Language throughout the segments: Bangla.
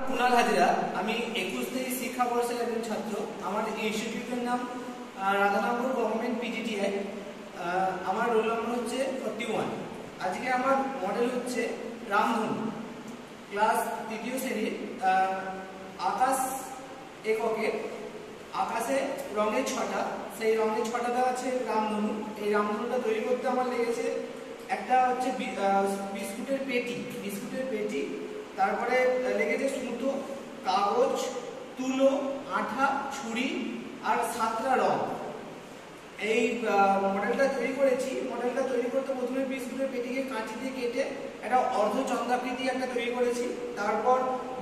কুনাল হাজরা, আমি 21 শিক্ষাবর্ষের একজন ছাত্র। আমার ইনস্টিটিউটের নাম রাধানগর গভর্নমেন্ট পিজিটিআই। আমার রোল নম্বর হচ্ছে 41। আজকে আমার মডেল হচ্ছে রামধনু, ক্লাস 3য় শ্রেণীর। আকাশ এককে আকাশে রঙের ছটা, সেই রঙের ছটাটা আছে রামধনু। এই রামধনুটা তৈরি করতে আমার লেগেছে একটা হচ্ছে বিস্কুটের পেটি, তারপরে লেগেছে সুতো, কাগজ, তুলো, আঠা, ছুরি আর 7টা রং। এই মডেলটা তৈরি করেছি। মডেলটা তৈরি করতে প্রথমে বিস্কুটের পেটিকে কাঁচি দিয়ে কেটে একটা অর্ধচন্দ্রাকৃতি একটা তৈরি করেছি। তারপর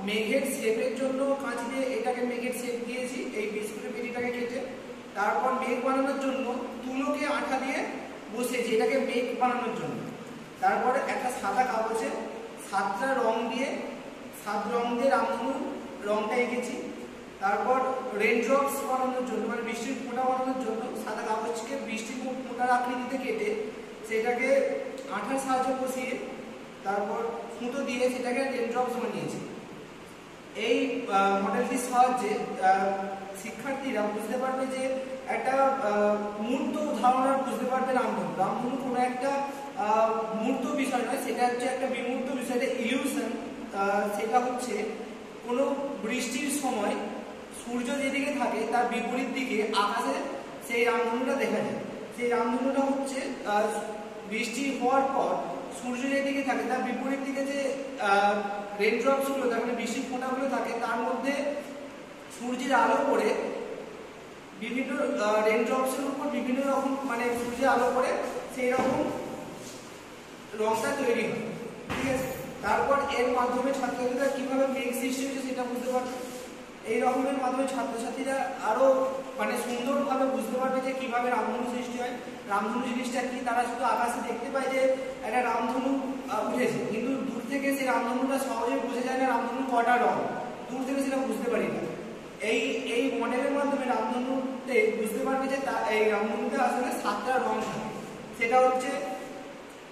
মেঘের শেপের জন্য কাঁচি দিয়ে এটাকে মেঘের শেপ দিয়েছি এই বিস্কুটের পেটিটাকে কেটে। তারপর মেঘ বানানোর জন্য তুলোকে আঠা দিয়ে বসিয়েছি এটাকে মেঘ বানানোর জন্য। তারপরে একটা সাদা কাগজে 7টা রং দিয়ে 7 রং দিয়ে রামধনুর রংটা এঁকেছি। তারপর রেনড্রপস বানানোর জন্য মানে বৃষ্টির ফোঁটা বানানোর জন্য সাদা কাগজকে বৃষ্টির ফোঁটার আকৃতিতে কেটে সেটাকে আঠার সাহায্যে বসিয়ে তারপর সুতো দিয়ে সেটাকে রেনড্রপস বানিয়েছি। এই মডেলটির সাহায্যে শিক্ষার্থীরা বুঝতে পারবে যে একটা মূর্ত ধারণা বুঝতে পারবে রামধনু কোনো একটা মূর্ত বিষয় নয়, সেটা হচ্ছে একটা বিমূর্ত বিষয়, ইলিউশন। সেটা হচ্ছে কোনো বৃষ্টির সময় সূর্য যেদিকে থাকে তার বিপরীত দিকে আকাশে সেই রামধনুটা দেখা যায়। সেই রামধনুটা হচ্ছে বৃষ্টি হওয়ার পর সূর্য যেদিকে থাকে তার বিপরীত দিকে যে রেনড্রপসগুলো তার মানে বৃষ্টির ফোঁটাগুলো থাকে তার মধ্যে সূর্যের আলো পড়ে বিভিন্ন রেনড্রপসের উপর বিভিন্ন রকম মানে সূর্যের আলো পড়ে সেই রকম রংটা তৈরি হয়। ঠিক আছে, তারপর এর মাধ্যমে ছাত্রছাত্রীরা কিভাবে মেঘ সৃষ্টি হয়েছে সেটা বুঝতে পারবে। এই রকমের মাধ্যমে ছাত্রছাত্রীরা আরো মানে সুন্দরভাবে বুঝতে পারবে যে কিভাবে রামধনু সৃষ্টি হয়, রামধনু জিনিসটা কি। তারা শুধু আকাশে দেখতে পায় যে একটা রামধনু উঠেছে, কিন্তু দূর থেকে সেই রামধনুটা সহজে বুঝে যায় না রামধনু কটা রং, দূর থেকে সেটা বুঝতে পারি না। এই মডেলের মাধ্যমে রামধনুতে বুঝতে পারবে যে এই রামধনুতে আসলে 7টা রং থাকে। সেটা হচ্ছে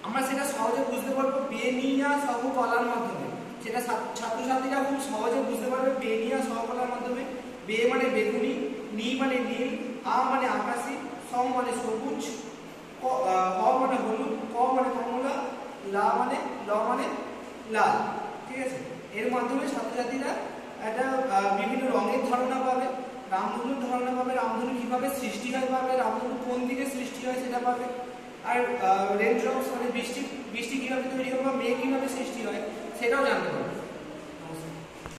আমরা সেটা সহজে বুঝতে পারবো বেনিয়া সহকলার মাধ্যমে। সেটা ছাত্রছাত্রীরা খুব সহজে বুঝতে পারবে বেনিয়া সহকলার মাধ্যমে। বে মানে বেগুনি, নি মানে নীল, আ মানে আকাশী, সম মানে সবুজ, হ মানে হলুদ, ক মানে কমলা, লা মানে লাল। ঠিক আছে, এর মাধ্যমে ছাত্রছাত্রীরা একটা বিভিন্ন রঙের ধারণা পাবে, রামধনুর ধারণা পাবে, রামধনু কিভাবে সৃষ্টি হয় পাবে, রামধনু কোন দিকে সৃষ্টি হয় সেটা পাবে। আর রেনড্রপস মানে বৃষ্টি কিভাবে তৈরি হয় বা মেঘ কিভাবে সৃষ্টি হয় সেটাও জানতে পারবে।